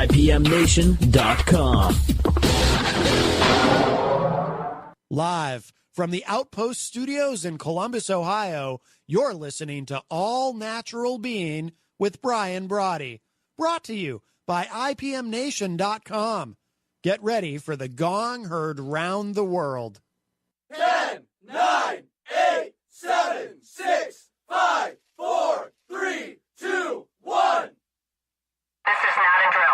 IPMNation.com. Live from the Outpost Studios in Columbus, Ohio, you're listening to All Natural Being with Brian Brawdy. Brought to you by IPMNation.com. Get ready for the gong heard round the world. 10, 9, 8, 7, 6, 5, 4, 3, 2, 1. This is not a drill.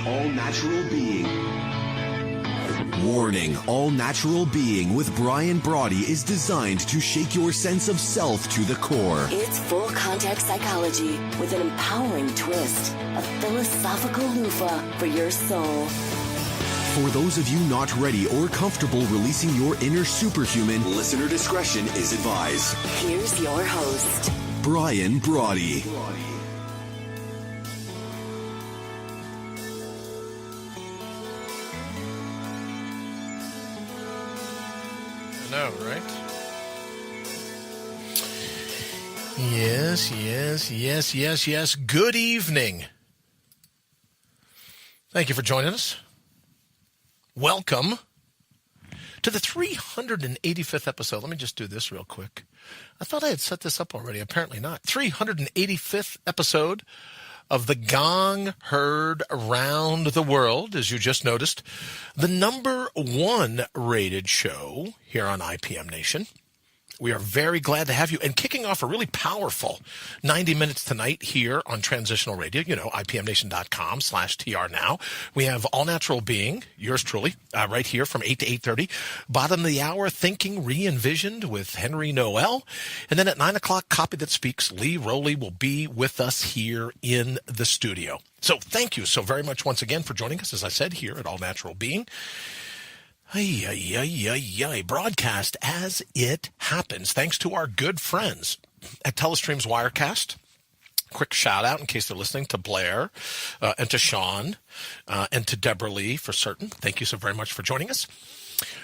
All Natural Being. Warning, All Natural Being with Brian Brawdy is designed to shake your sense of self to the core. It's full contact psychology with an empowering twist, a philosophical loofah for your soul. For those of you not ready or comfortable releasing your inner superhuman, listener discretion is advised. Here's your host, Brian Brawdy. No, right? Yes. Good evening. Thank you for joining us. Welcome to the 385th episode. Let me just do this real quick. I thought I had set this up already. Apparently not. 385th episode of the Gong Heard Around the World, as you just noticed, the number one rated show here on IPM Nation. We are very glad to have you, and kicking off a really powerful 90 minutes tonight here on Transitional Radio, IPMNation.com/TR now. We have All Natural Being, yours truly, right here from 8 to 8:30. Bottom of the hour, Thinking Re-Envisioned with Henry Noel. And then at 9 o'clock, Copy That Speaks, Lee Rowley will be with us here in the studio. So thank you so very much once again for joining us, as I said, here at All Natural Being. Broadcast as it happens, thanks to our good friends at Telestream's Wirecast. Quick shout out in case they're listening to Blair and to Sean and to Deborah Lee for certain. Thank you so very much for joining us.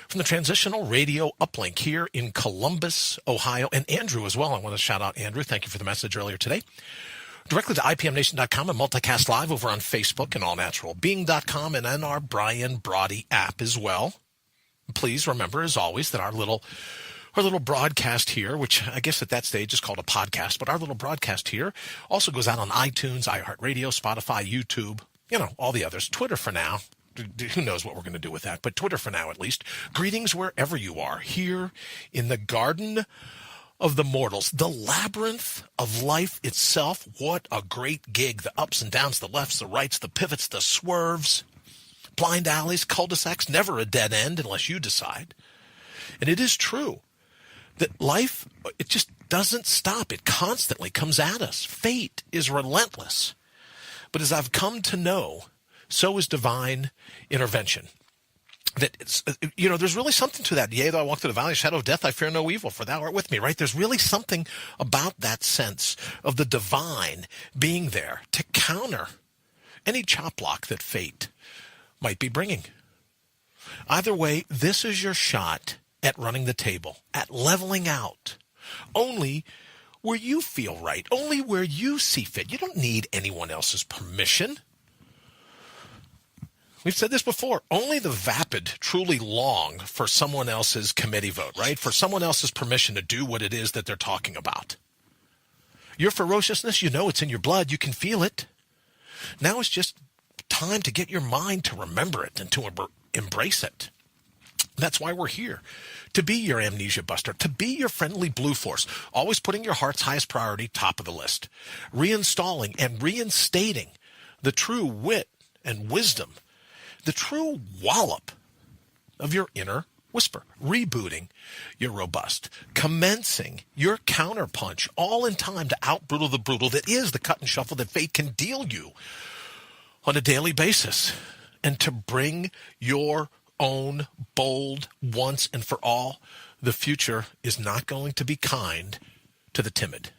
From the Transitional Radio Uplink here in Columbus, Ohio, and Andrew as well. I want to shout out Andrew. Thank you for the message earlier today. Directly to IPMNation.com and multicast live over on Facebook and allnaturalbeing.com and on our Brian Brawdy app as well. Please remember, as always, that our little broadcast here, which I guess at that stage is called a podcast, but our little broadcast here also goes out on iTunes, iHeartRadio, Spotify, YouTube, all the others. Twitter for now. Who knows what we're going to do with that, but Twitter for now at least. Greetings wherever you are, here in the garden of the mortals, the labyrinth of life itself. What a great gig. The ups and downs, the lefts, the rights, the pivots, the swerves. Blind alleys, cul-de-sacs, never a dead end unless you decide. And it is true that life, it just doesn't stop. It constantly comes at us. Fate is relentless. But as I've come to know, so is divine intervention. That it's, there's really something to that. Yea, though I walk through the valley of the shadow of death, I fear no evil, for thou art with me, right? There's really something about that sense of the divine being there to counter any chop block that fate might be bringing. Either way, this is your shot at running the table, at leveling out, only where you feel right, only where you see fit. You don't need anyone else's permission. We've said this before. Only the vapid truly long for someone else's committee vote, right? For someone else's permission to do what it is that they're talking about. Your ferociousness, it's in your blood. You can feel it. Now it's just time to get your mind to remember it and to embrace it. That's why we're here, to be your amnesia buster, to be your friendly blue force, always putting your heart's highest priority top of the list, reinstalling and reinstating the true wit and wisdom, the true wallop of your inner whisper, rebooting your robust, commencing your counterpunch, all in time to out-brutal the brutal that is the cut and shuffle that fate can deal you on a daily basis, and to bring your own bold, once and for all, the future is not going to be kind to the timid.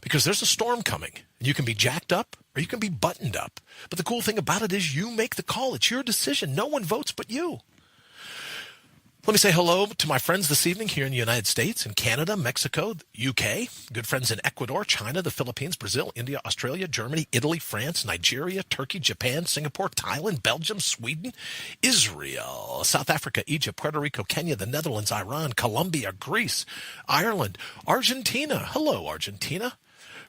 Because there's a storm coming. You can be jacked up or you can be buttoned up. But the cool thing about it is you make the call. It's your decision. No one votes but you. Let me say hello to my friends this evening here in the United States, in Canada, Mexico, UK, good friends in Ecuador, China, the Philippines, Brazil, India, Australia, Germany, Italy, France, Nigeria, Turkey, Japan, Singapore, Thailand, Belgium, Sweden, Israel, South Africa, Egypt, Puerto Rico, Kenya, the Netherlands, Iran, Colombia, Greece, Ireland, Argentina. Hello, Argentina.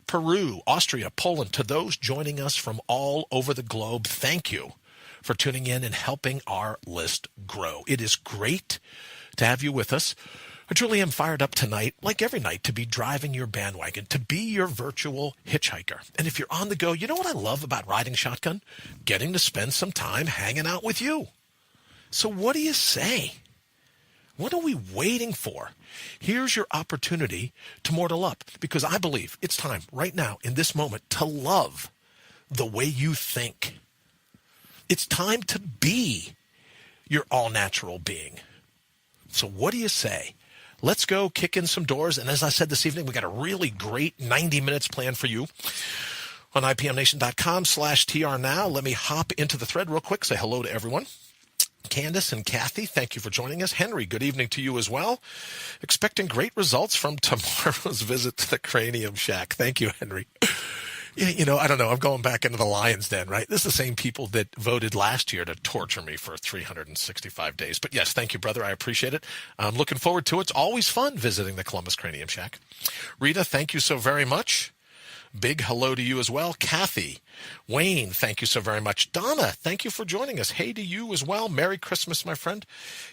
Peru, Austria, Poland. To those joining us from all over the globe, thank you for tuning in and helping our list grow. It is great to have you with us. I truly am fired up tonight, like every night, to be driving your bandwagon, to be your virtual hitchhiker. And if you're on the go, you know what I love about riding shotgun? Getting to spend some time hanging out with you. So what do you say? What are we waiting for? Here's your opportunity to mortal up, because I believe it's time right now in this moment to love the way you think. It's time to be your all-natural being. So what do you say? Let's go kick in some doors. And as I said this evening, we got a really great 90 minutes planned for you on IPMNation.com/TR now. Let me hop into the thread real quick, say hello to everyone. Candace and Kathy, thank you for joining us. Henry, good evening to you as well. Expecting great results from tomorrow's visit to the Cranium Shack. Thank you, Henry. You know, I don't know. I'm going back into the lion's den, right? This is the same people that voted last year to torture me for 365 days. But yes, thank you, brother. I appreciate it. I'm looking forward to it. It's always fun visiting the Columbus Cranium Shack. Rita, thank you so very much. Big hello to you as well. Kathy, Wayne, thank you so very much. Donna, thank you for joining us. Hey to you as well. Merry Christmas, my friend.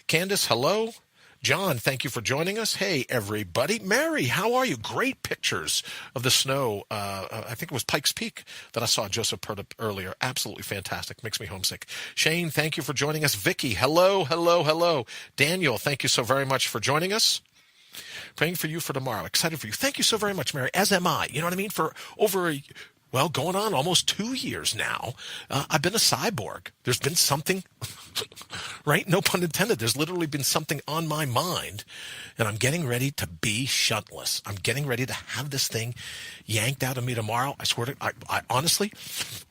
Candace, hello. John, thank you for joining us. Hey, everybody. Mary, how are you? Great pictures of the snow. I think it was Pikes Peak that I saw Joseph put up earlier. Absolutely fantastic. Makes me homesick. Shane, thank you for joining us. Vicky, hello, hello, hello. Daniel, thank you so very much for joining us. Praying for you for tomorrow. Excited for you. Thank you so very much, Mary. As am I. You know what I mean? For over going on almost 2 years now, I've been a cyborg. There's been something, right? No pun intended. There's literally been something on my mind, and I'm getting ready to be shuntless. I'm getting ready to have this thing yanked out of me tomorrow. I swear to I honestly,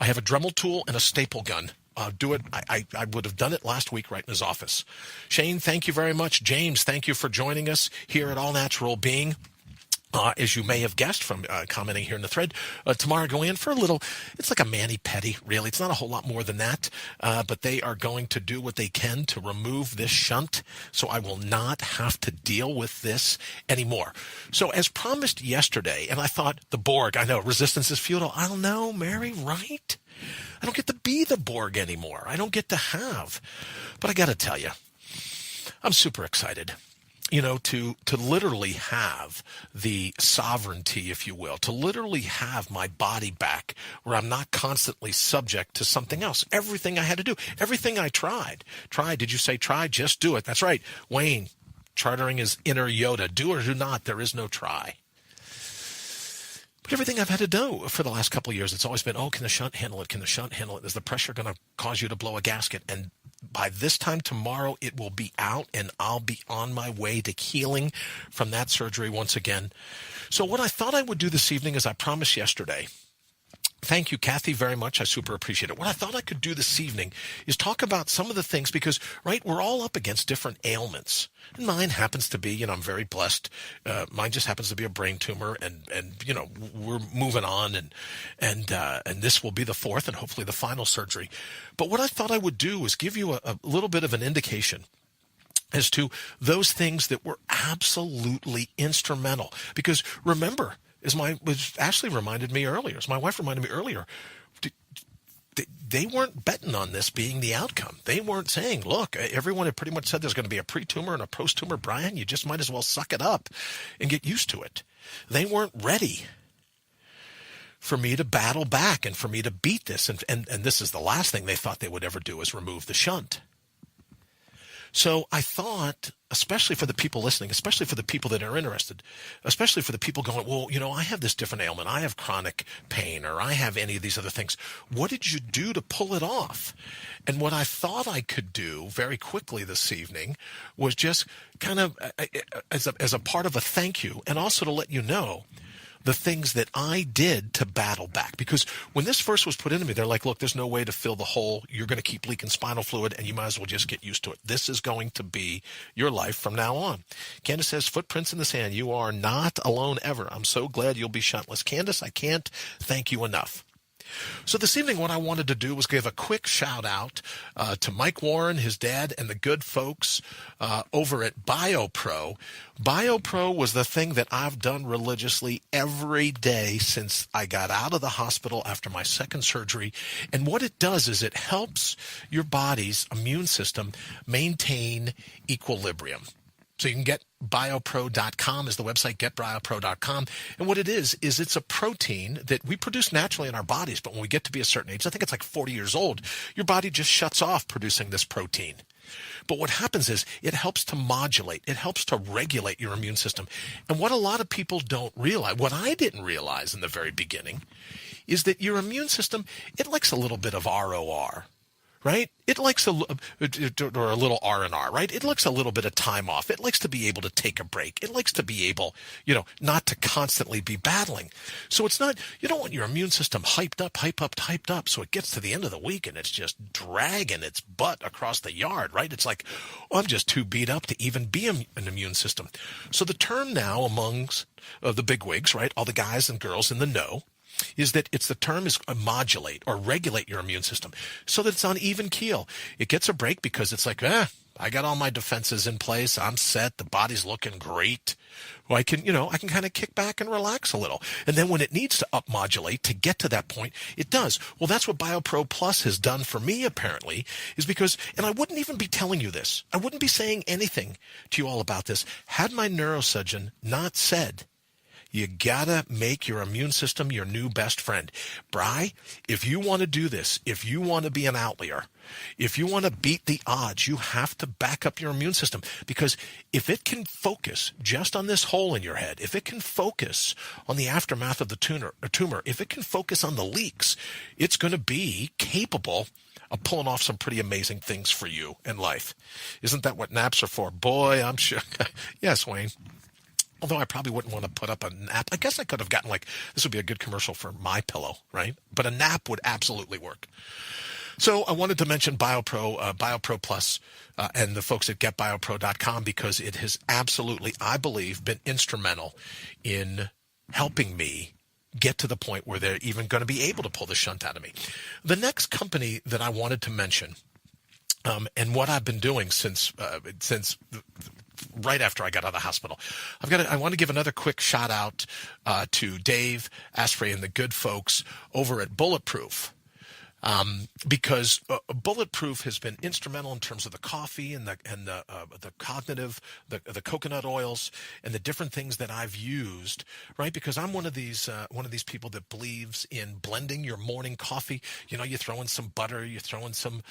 I have a Dremel tool and a staple gun. Do it. I would have done it last week right in his office. Shane, thank you very much. James, thank you for joining us here at All Natural Being. As you may have guessed from commenting here in the thread, tomorrow going in for a little, it's like a mani-pedi, really. It's not a whole lot more than that, but they are going to do what they can to remove this shunt, so I will not have to deal with this anymore. So as promised yesterday, and I thought, the Borg, I know, resistance is futile. I don't know, Mary, right? I don't get to be the Borg anymore. I don't get to have. But I got to tell you, I'm super excited. You know, to literally have the sovereignty, if you will, to literally have my body back where I'm not constantly subject to something else. Everything I had to do, everything I tried. Did you say try? Just do it. That's right. Wayne, chartering his inner Yoda. Do or do not. There is no try. But everything I've had to do for the last couple of years, it's always been, can the shunt handle it? Can the shunt handle it? Is the pressure going to cause you to blow a gasket? And by this time tomorrow, it will be out, and I'll be on my way to healing from that surgery once again. So what I thought I would do this evening, as I promised yesterday, thank you, Kathy, very much. I super appreciate it. What I thought I could do this evening is talk about some of the things, because, right, we're all up against different ailments. And mine happens to be, I'm very blessed. Mine just happens to be a brain tumor, and we're moving on, and this will be the fourth and hopefully the final surgery. But what I thought I would do is give you a little bit of an indication as to those things that were absolutely instrumental. Because remember, as Ashley reminded me earlier, as my wife reminded me earlier, they weren't betting on this being the outcome. They weren't saying, look, everyone had pretty much said there's going to be a pre-tumor and a post-tumor, Brian. You just might as well suck it up and get used to it. They weren't ready for me to battle back and for me to beat this. And this is the last thing they thought they would ever do, is remove the shunt. So I thought, especially for the people listening, especially for the people that are interested, especially for the people going, well, I have this different ailment. I have chronic pain, or I have any of these other things. What did you do to pull it off? And what I thought I could do very quickly this evening was just kind of as a part of a thank you, and also to let you know the things that I did to battle back. Because when this first was put into me, they're like, look, there's no way to fill the hole. You're going to keep leaking spinal fluid, and you might as well just get used to it. This is going to be your life from now on. Candace says, footprints in the sand. You are not alone ever. I'm so glad you'll be shuntless. Candace, I can't thank you enough. So this evening, what I wanted to do was give a quick shout out to Mike Warren, his dad, and the good folks over at BioPro. BioPro was the thing that I've done religiously every day since I got out of the hospital after my second surgery. And what it does is it helps your body's immune system maintain equilibrium. So you can get biopro.com is the website, getbiopro.com. And what it is it's a protein that we produce naturally in our bodies. But when we get to be a certain age, I think it's like 40 years old, your body just shuts off producing this protein. But what happens is it helps to modulate. It helps to regulate your immune system. And what a lot of people don't realize, what I didn't realize in the very beginning, is that your immune system, it likes a little bit of ROR. Right? It likes or a little R&R, right? It likes a little bit of time off. It likes to be able to take a break. It likes to be able, not to constantly be battling. So it's not, you don't want your immune system hyped up. So it gets to the end of the week and it's just dragging its butt across the yard, right? It's like, I'm just too beat up to even be an immune system. So the term now amongst the bigwigs, right? All the guys and girls in the know, is that the term is modulate or regulate your immune system so that it's on even keel. It gets a break because it's like, I got all my defenses in place. I'm set. The body's looking great. Well, I can kind of kick back and relax a little. And then when it needs to up modulate to get to that point, it does. Well, that's what BioPro Plus has done for me, apparently, is because, and I wouldn't even be telling you this. I wouldn't be saying anything to you all about this had my neurosurgeon not said, you gotta make your immune system your new best friend. Bri, if you want to do this, if you want to be an outlier, if you want to beat the odds, you have to back up your immune system. Because if it can focus just on this hole in your head, if it can focus on the aftermath of the tumor, if it can focus on the leaks, it's going to be capable of pulling off some pretty amazing things for you in life. Isn't that what naps are for? Boy, I'm sure. Yes, Wayne. Although I probably wouldn't want to put up a nap. I guess I could have gotten this would be a good commercial for MyPillow, right? But a nap would absolutely work. So I wanted to mention BioPro Plus, and the folks at getbiopro.com because it has absolutely, I believe, been instrumental in helping me get to the point where they're even going to be able to pull the shunt out of me. The next company that I wanted to mention, and what I've been doing since right after I got out of the hospital, I want to give another quick shout out to Dave Asprey and the good folks over at Bulletproof. Because Bulletproof has been instrumental in terms of the coffee and the cognitive, the coconut oils and the different things that I've used, right? Because I'm one of these people that believes in blending your morning coffee. You throw in some butter, you throw in some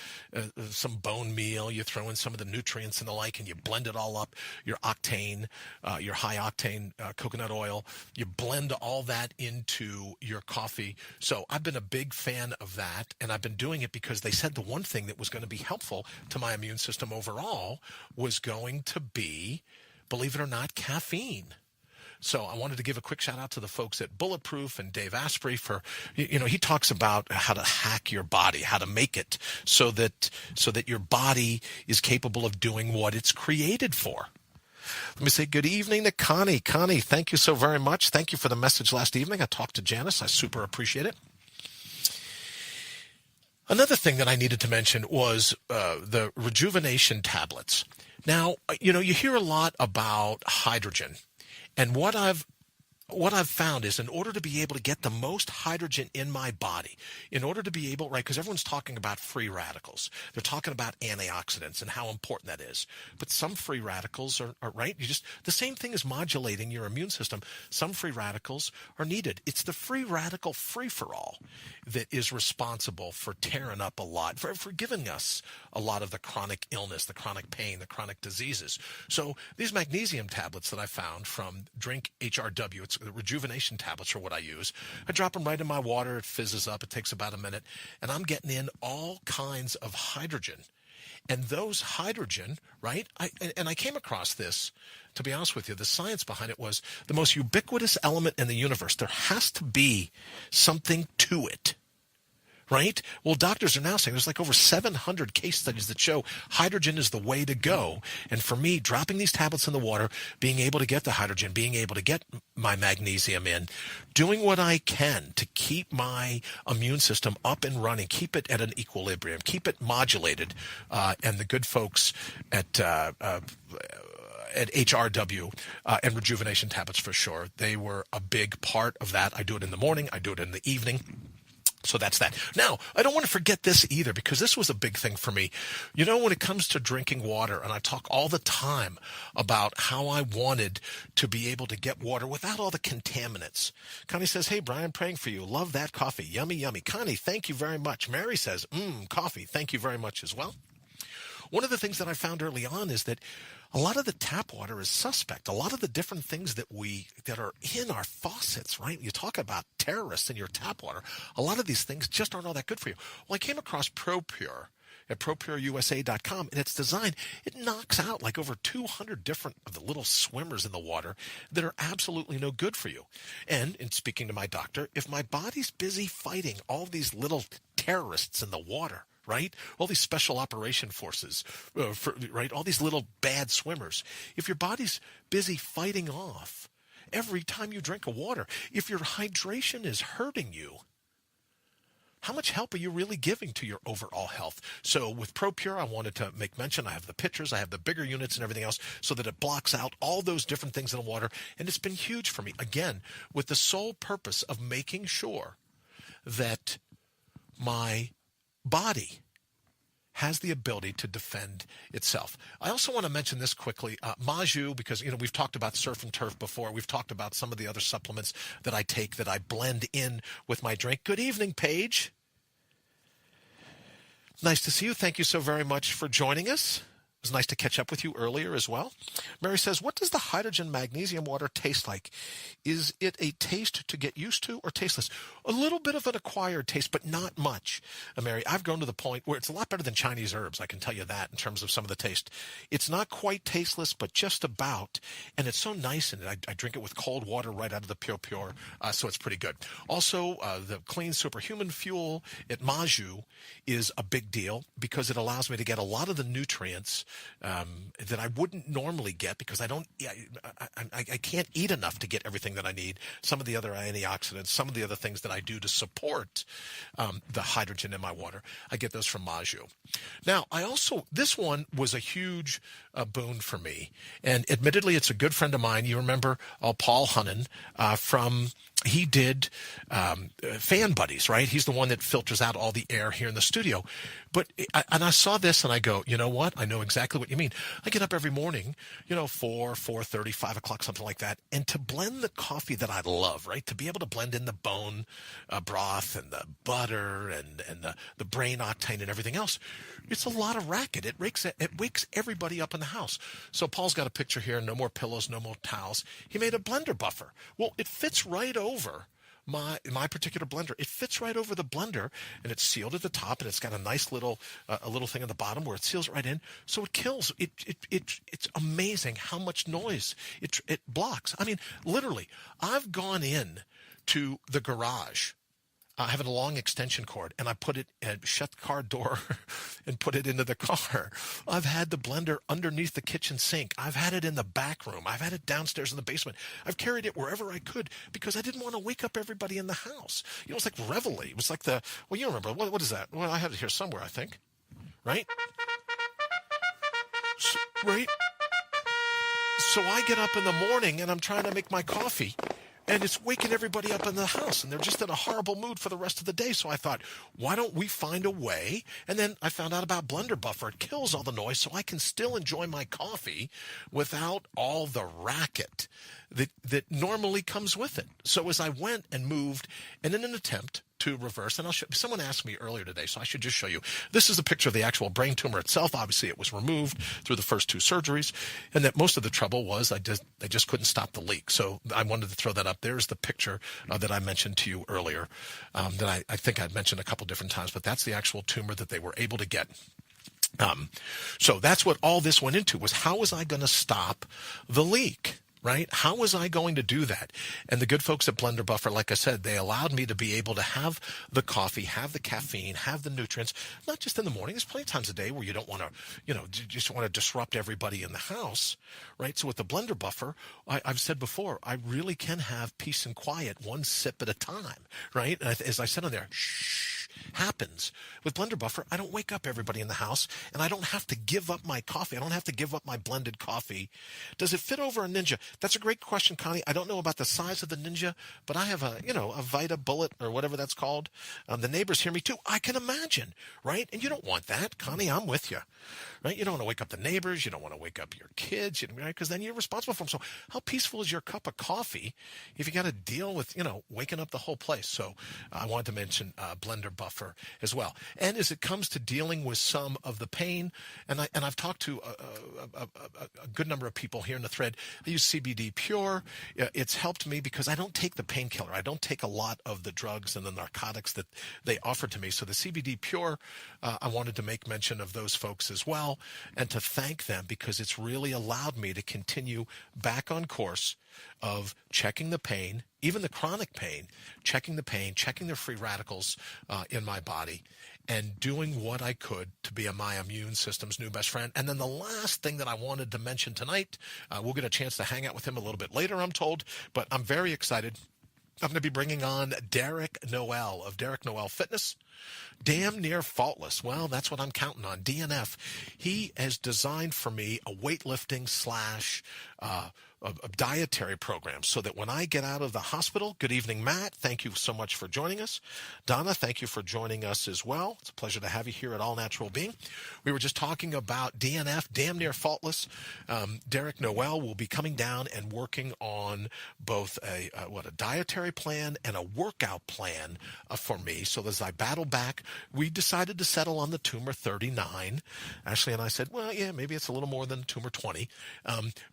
bone meal, you throw in some of the nutrients and the like, and you blend it all up. Your octane, your high octane coconut oil, you blend all that into your coffee. So I've been a big fan of that. And I've been doing it because they said the one thing that was going to be helpful to my immune system overall was going to be, believe it or not, caffeine. So I wanted to give a quick shout out to the folks at Bulletproof and Dave Asprey for, he talks about how to hack your body, how to make it so that your body is capable of doing what it's created for. Let me say good evening to Connie. Connie, thank you so very much. Thank you for the message last evening. I talked to Janice. I super appreciate it. Another thing that I needed to mention was the rejuvenation tablets. Now, you hear a lot about hydrogen. And what I've what I've found is in order to be able to get the most hydrogen in my body, in order to be able, right, because everyone's talking about free radicals. They're talking about antioxidants and how important that is. But some free radicals are right. The same thing as modulating your immune system. Some free radicals are needed. It's the free radical free-for-all that is responsible for tearing up a lot, for giving us a lot of the chronic illness, the chronic pain, the chronic diseases. So these magnesium tablets that I found from Drink HRW, it's the rejuvenation tablets are what I use. I drop them right in my water. It fizzes up. It takes about a minute. And I'm getting in all kinds of hydrogen. And those hydrogen, right? I came across this, to be honest with you. The science behind it was the most ubiquitous element in the universe. There has to be something to it. Right? Well, doctors are now saying there's like over 700 case studies that show hydrogen is the way to go. And for me, dropping these tablets in the water, being able to get the hydrogen, being able to get my magnesium in, doing what I can to keep my immune system up and running, keep it at an equilibrium, keep it modulated. And the good folks at HRW and rejuvenation tablets for sure, they were a big part of that. I do it in the morning. I do it in the evening. So that's that. Now, I don't want to forget this either, because this was a big thing for me. You know, when it comes to drinking water, and I talk all the time about how I wanted to be able to get water without all the contaminants. Connie says, hey, Brian, praying for you. Love that coffee. Yummy, yummy. Connie, thank you very much. Mary says, coffee. Thank you very much as well. One of the things that I found early on is that a lot of the tap water is suspect. A lot of the different things that are in our faucets, right? You talk about terrorists in your tap water. A lot of these things just aren't all that good for you. Well, I came across ProPure at ProPureUSA.com, and its design, it knocks out like over 200 different of the little swimmers in the water that are absolutely no good for you. And in speaking to my doctor, if my body's busy fighting all these little terrorists in the water, right? All these special operation forces, right? All these little bad swimmers. If your body's busy fighting off every time you drink a water, if your hydration is hurting you, how much help are you really giving to your overall health? So with ProPure, I wanted to make mention, I have the pitchers, I have the bigger units and everything else so that it blocks out all those different things in the water. And it's been huge for me, again, with the sole purpose of making sure that my body has the ability to defend itself. I also want to mention this quickly, Maju, because we've talked about surf and turf before. We've talked about some of the other supplements that I take that I blend in with my drink. Good evening, Paige. Nice to see you. Thank you so very much for joining us. It was nice to catch up with you earlier as well. Mary says, what does the hydrogen magnesium water taste like? Is it a taste to get used to or tasteless? A little bit of an acquired taste, but not much. Mary, I've grown to the point where it's a lot better than Chinese herbs. I can tell you that in terms of some of the taste. It's not quite tasteless, but just about. And it's so nice. And I drink it with cold water right out of the Pure. So it's pretty good. Also, the clean superhuman fuel at Maju is a big deal because it allows me to get a lot of the nutrients that I wouldn't normally get because I can't eat enough to get everything that I need. Some of the other antioxidants, some of the other things that I do to support the hydrogen in my water, I get those from Maju. Now, this one was a huge boon for me. And admittedly, it's a good friend of mine. You remember Paul Hunnan he did Fan Buddies, right? He's the one that filters out all the air here in the studio. But I saw this and I go, you know what? I know exactly what you mean. I get up every morning, 4:30, 5 o'clock, something like that. And to blend the coffee that I love, right? To be able to blend in the bone broth and the butter and the brain octane and everything else, it's a lot of racket. It wakes everybody up in the house. So Paul's got a picture here. No more pillows, no more towels. He made a blender buffer. Well, it fits right over my particular blender. It fits right over the blender, and it's sealed at the top, and it's got a nice little thing at the bottom where it seals it right in, so it kills. It's amazing how much noise it blocks. I mean, literally, I've gone in to the garage. I have a long extension cord, and I put it and shut the car door and put it into the car. I've had the blender underneath the kitchen sink. I've had it in the back room. I've had it downstairs in the basement. I've carried it wherever I could because I didn't want to wake up everybody in the house. It was like Reveille. It was like you remember, what is that? Well, I have it here somewhere, I think. Right? Right? So I get up in the morning, and I'm trying to make my coffee. and it's waking everybody up in the house, and they're just in a horrible mood for the rest of the day. So I thought, why don't we find a way? And then I found out about Blender Buffer. It kills all the noise, so I can still enjoy my coffee without all the racket that normally comes with it. So as I went and moved, and in an attempt to reverse, and I'll show, someone asked me earlier today, so I should just show you. This is a picture of the actual brain tumor itself. Obviously, it was removed through the first 2 surgeries, and that most of the trouble was they just couldn't stop the leak. So I wanted to throw that up. There's the picture that I mentioned to you earlier, that I think I'd mentioned a couple different times, but that's the actual tumor that they were able to get. So that's what all this went into, was how was I going to stop the leak? Right? How was I going to do that? And the good folks at Blender Buffer, like I said, they allowed me to be able to have the coffee, have the caffeine, have the nutrients, not just in the morning. There's plenty of times a day where you don't want to, you just want to disrupt everybody in the house, right? So with the Blender Buffer, I've said before, I really can have peace and quiet, one sip at a time, right? And as I said on there, shh. Happens. With Blender Buffer, I don't wake up everybody in the house, and I don't have to give up my coffee. I don't have to give up my blended coffee. Does it fit over a Ninja? That's a great question, Connie. I don't know about the size of the Ninja, but I have a Vita Bullet or whatever that's called. The neighbors hear me too. I can imagine, right? And you don't want that, Connie. I'm with you, right? You don't want to wake up the neighbors. You don't want to wake up your kids, right? Because then you're responsible for them. So how peaceful is your cup of coffee if you got to deal with, waking up the whole place? So I wanted to mention Blender Buffer as well. And as it comes to dealing with some of the pain, and I've talked to a good number of people here in the thread. I use CBD Pure. It's helped me because I don't take the painkiller. I don't take a lot of the drugs and the narcotics that they offer to me. So the CBD Pure, I wanted to make mention of those folks as well, and to thank them because it's really allowed me to continue back on course of checking the pain, even the chronic pain, checking the free radicals in my body, and doing what I could to be my immune system's new best friend. And then the last thing that I wanted to mention tonight, we'll get a chance to hang out with him a little bit later, I'm told, but I'm very excited. I'm going to be bringing on Derek Noel of Derek Noel Fitness. Damn near faultless. Well, that's what I'm counting on. DNF. He has designed for me a weightlifting / a dietary program so that when I get out of the hospital, good evening, Matt. Thank you so much for joining us. Donna, thank you for joining us as well. It's a pleasure to have you here at All Natural Being. We were just talking about DNF, damn near faultless. Derek Noel will be coming down and working on both a dietary plan and a workout plan for me. So as I battle back, we decided to settle on the tumor 39. Ashley and I said, well, yeah, maybe it's a little more than tumor 20.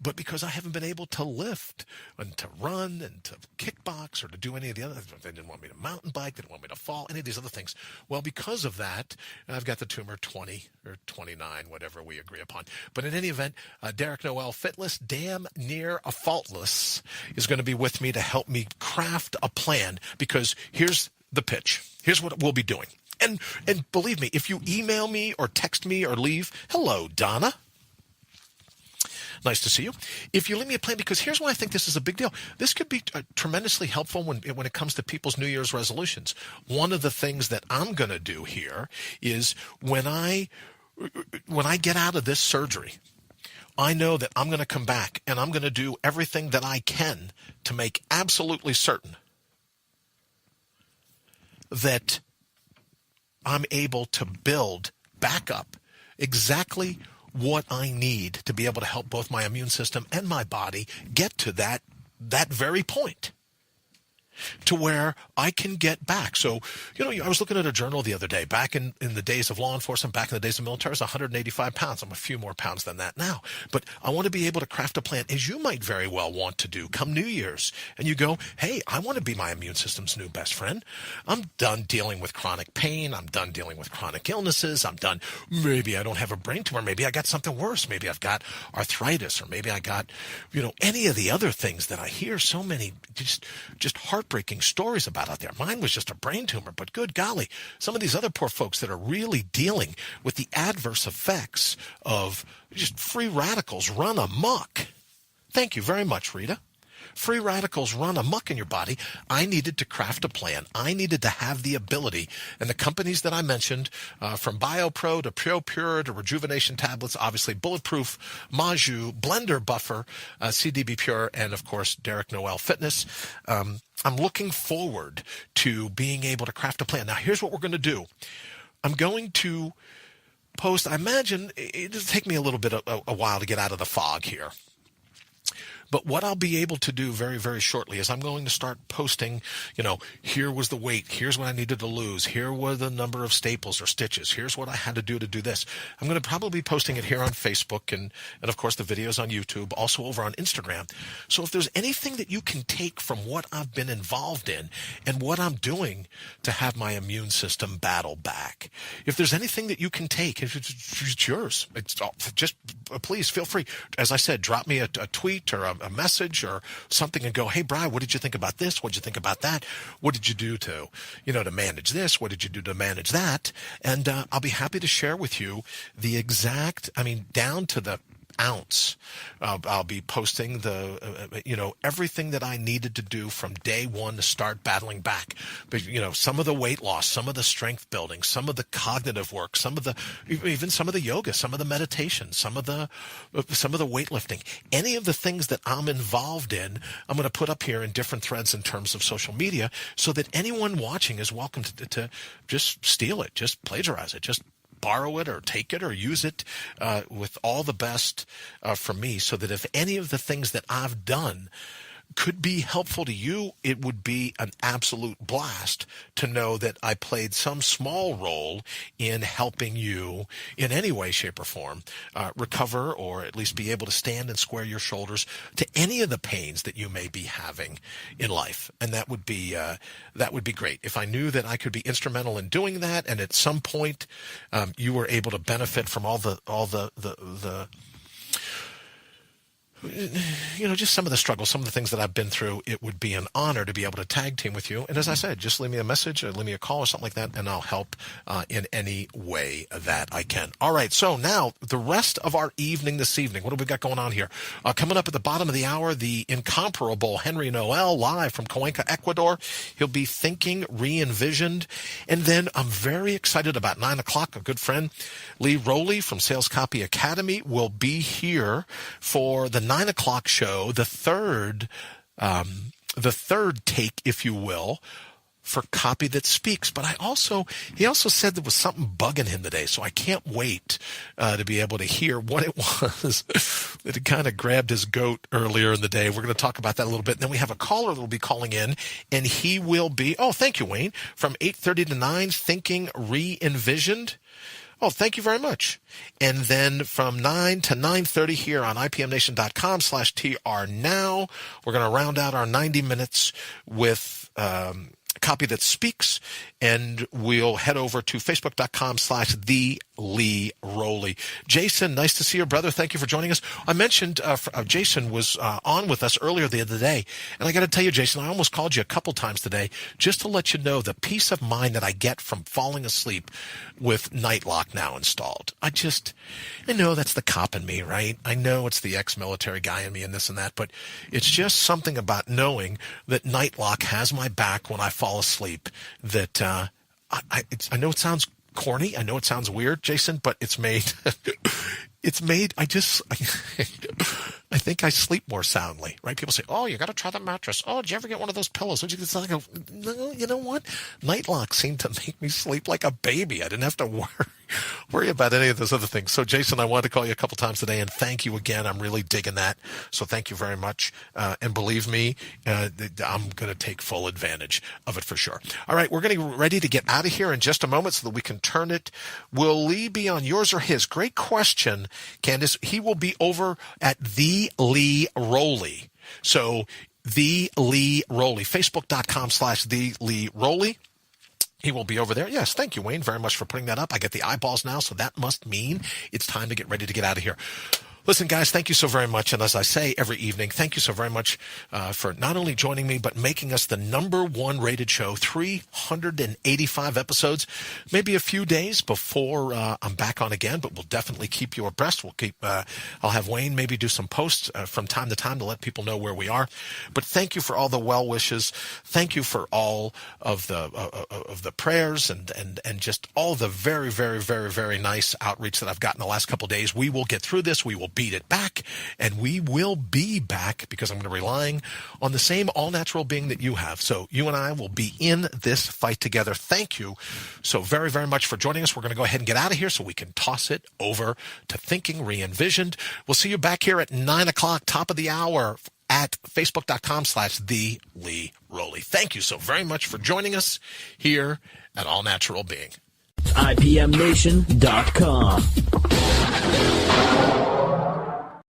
But because I haven't been able to lift and to run and to kickbox or to do any of the other things, they didn't want me to mountain bike, they didn't want me to fall, any of these other things. Well, because of that, I've got the tumor 20 or 29, whatever we agree upon. But in any event, Derek Noel Fitness, damn near a faultless, is going to be with me to help me craft a plan, because here's the pitch. Here's what we'll be doing. And believe me, if you email me or text me or leave, hello, Donna. Nice to see you. If you leave me a plan, because here's why I think this is a big deal. This could be tremendously helpful when it comes to people's New Year's resolutions. One of the things that I'm going to do here is when I get out of this surgery, I know that I'm going to come back and I'm going to do everything that I can to make absolutely certain that I'm able to build back up exactly what I need to be able to help both my immune system and my body get to that very point, to where I can get back. So, I was looking at a journal the other day, back in the days of law enforcement, back in the days of military, I was 185 pounds. I'm a few more pounds than that now. But I want to be able to craft a plan, as you might very well want to do come New Year's. And you go, hey, I want to be my immune system's new best friend. I'm done dealing with chronic pain. I'm done dealing with chronic illnesses. I'm done. Maybe I don't have a brain tumor. Maybe I got something worse. Maybe I've got arthritis, or maybe I got, any of the other things that I hear so many just heartbreaking stories about out there. Mine was just a brain tumor, but good golly, some of these other poor folks that are really dealing with the adverse effects of just free radicals run amok. Thank you very much, Rita. free radicals run amok in your body, I needed to craft a plan. I needed to have the ability. And the companies that I mentioned, from BioPro to Pure to Rejuvenation Tablets, obviously Bulletproof, Maju, Blender Buffer, CDB Pure, and of course, Derek Noel Fitness. I'm looking forward to being able to craft a plan. Now, here's what we're going to do. I'm going to post, I imagine it'll take me a little bit a while to get out of the fog here. But what I'll be able to do very, very shortly is I'm going to start posting, here was the weight. Here's what I needed to lose. Here were the number of staples or stitches. Here's what I had to do this. I'm going to probably be posting it here on Facebook and of course, the videos on YouTube, also over on Instagram. So if there's anything that you can take from what I've been involved in and what I'm doing to have my immune system battle back, if there's anything that you can take, it's yours. Just please feel free. As I said, drop me a tweet or a message or something and go, hey, Brian, what did you think about this? What did you think about that? What did you do to manage this? What did you do to manage that? And I'll be happy to share with you the exact, down to the ounce. I'll be posting everything that I needed to do from day one to start battling back. But, some of the weight loss, some of the strength building, some of the cognitive work, even some of the yoga, some of the meditation, some of the weightlifting, any of the things that I'm involved in, I'm going to put up here in different threads in terms of social media so that anyone watching is welcome to just steal it, just plagiarize it, just borrow it or take it or use it with all the best from me, so that if any of the things that I've done could be helpful to you, it would be an absolute blast to know that I played some small role in helping you in any way, shape, or form recover, or at least be able to stand and square your shoulders to any of the pains that you may be having in life. And that would be great. If I knew that I could be instrumental in doing that, and at some point you were able to benefit from all the just some of the struggles, some of the things that I've been through, it would be an honor to be able to tag team with you. And as I said, just leave me a message or leave me a call or something like that, and I'll help in any way that I can. All right, so now the rest of our evening this evening, what have we got going on here? Coming up at the bottom of the hour, the incomparable Henry Noel, live from Cuenca, Ecuador. He'll be Thinking Re-Envisioned. And then I'm very excited about 9 o'clock. A good friend, Lee Rowley from Sales Copy Academy, will be here for the 9 o'clock show, the third take, if you will, for Copy That Speaks. But he also said there was something bugging him today, so I can't wait to be able to hear what it was that had kind of grabbed his goat earlier in the day. We're going to talk about that a little bit. And then we have a caller that will be calling in, and he will be, thank you, Wayne, from 8:30 to 9, Thinking Re-Envisioned. Oh, thank you very much. And then from 9 to 9:30 here on IPMNation.com/TR Now, we're going to round out our 90 minutes with Copy That Speaks, and we'll head over to Facebook.com/TheLeeRowley. Jason, nice to see you, brother. Thank you for joining us. I mentioned Jason was on with us earlier the other day, and I got to tell you, Jason, I almost called you a couple times today just to let you know the peace of mind that I get from falling asleep with Night Lock now installed. I know that's the cop in me, right? I know it's the ex-military guy in me and this and that, but it's just something about knowing that Night Lock has my back when I fall asleep that I know it sounds corny. I know it sounds weird, Jason, but it's made I think I sleep more soundly, right? People say, oh, you got to try the mattress. Oh, did you ever get one of those pillows? Did you get something? No, you know what? Nightlock seemed to make me sleep like a baby. I didn't have to worry about any of those other things. So, Jason, I wanted to call you a couple times today, and thank you again. I'm really digging that. So thank you very much. And believe me, I'm going to take full advantage of it for sure. All right, we're getting ready to get out of here in just a moment so that we can turn it. Will Lee be on yours or his? Great question, Candace. He will be over at The Lee Rowley. So The Lee Rowley, Facebook.com/The Lee Rowley. He will be over there. Yes, thank you, Wayne, very much for putting that up. I get the eyeballs now, so that must mean it's time to get ready to get out of here. Listen, guys, thank you so very much. And as I say every evening, thank you so very much for not only joining me, but making us the #1 rated show, 385 episodes, maybe a few days before I'm back on again, but we'll definitely keep you abreast. We'll keep, I'll have Wayne maybe do some posts from time to time to let people know where we are. But thank you for all the well wishes. Thank you for all of the prayers and just all the very, very, very, very nice outreach that I've gotten the last couple of days. We will get through this. We will beat it back, and we will be back because I'm going to be relying on the same all-natural being that you have. So you and I will be in this fight together. Thank you so very, very much for joining us. We're going to go ahead and get out of here so we can toss it over to Thinking Re-Envisioned. We'll see you back here at 9 o'clock, top of the hour, at facebook.com/TheLeeRowley. Thank you so very much for joining us here at All Natural Being. IPMNation.com.